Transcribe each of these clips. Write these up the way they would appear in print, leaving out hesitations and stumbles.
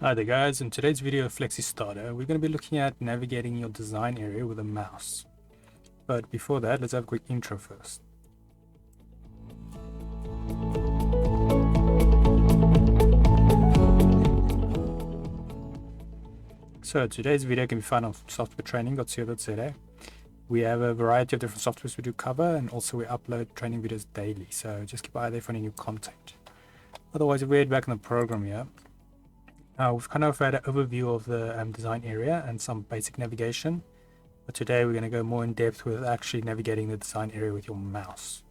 Hi there guys, in today's video of FlexiSTARTER, we're going to be looking at navigating your design area with a mouse. But before that, let's have a quick intro first. So today's video can be found on softwaretraining.co.za. We have a variety of different softwares we do cover, and also we upload training videos daily, so just keep an eye there for any new content. Otherwise, if we head back in the program here, we've kind of had an overview of the design area and some basic navigation, but today we're going to go more in depth with actually navigating the design area with your mouse.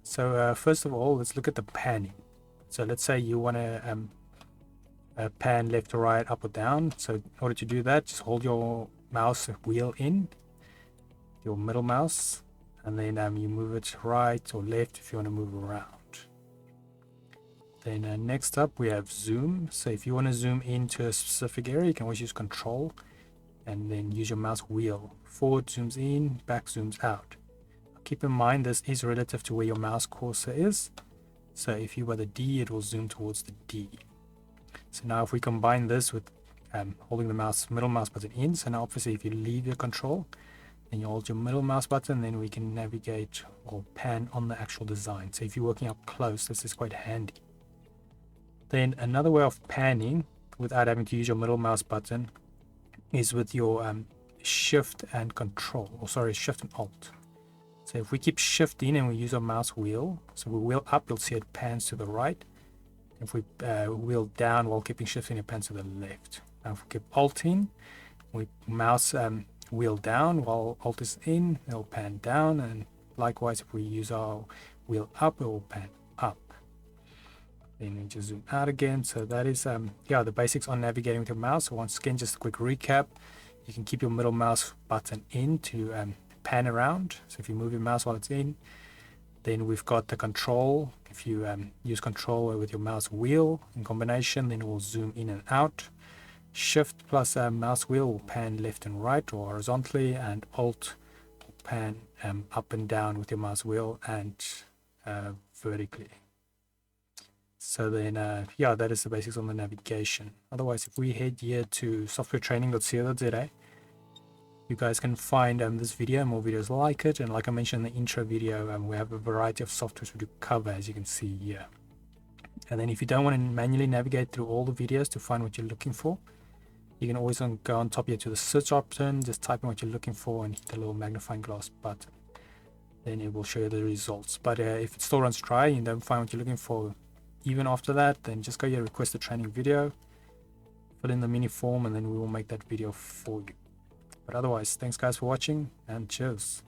So first of all, let's look at the panning. So let's say you want to pan left to right, up or down. So in order to do that, just hold your mouse wheel in, your middle mouse, and then you move it right or left if you want to move around. Then next up we have zoom. So if you want to zoom into a specific area, you can always use control and then use your mouse wheel. Forward zooms in, back zooms out. Keep in mind this is relative to where your mouse cursor is. So if you were the D, it will zoom towards the D. So now if we combine this with holding the middle mouse button in, so now obviously if you leave your control, then you hold your middle mouse button, then we can navigate or pan on the actual design. So if you're working up close, this is quite handy. Then another way of panning without having to use your middle mouse button is with your shift and control, or sorry, shift and alt. So if we keep shifting and we use our mouse wheel, so we wheel up, you'll see it pans to the right. If we wheel down while keeping shifting, it pans to the left. Now if we keep alting, we mouse wheel down while alt is in, it'll pan down, and likewise if we use our wheel up, it will pan up. Then we just zoom out again. So that is the basics on navigating with your mouse. So once again, just a quick recap. You can keep your middle mouse button in to pan around. So if you move your mouse while it's in, then we've got the control. If you use control with your mouse wheel in combination, then it will zoom in and out. Shift plus mouse wheel will pan left and right or horizontally, and alt will pan up and down with your mouse wheel and vertically. So then, that is the basics on the navigation. Otherwise, if we head here to softwaretraining.co.za, you guys can find this video and more videos like it. And like I mentioned in the intro video, we have a variety of softwares we do cover, as you can see here. And then if you don't want to manually navigate through all the videos to find what you're looking for, you can always go on top here to the search option, just type in what you're looking for and hit the little magnifying glass button. Then it will show you the results. But if it still runs dry and you don't find what you're looking for, even after that, then just go here, request a training video, fill in the mini form, and then we will make that video for you. But otherwise, thanks guys for watching, and cheers.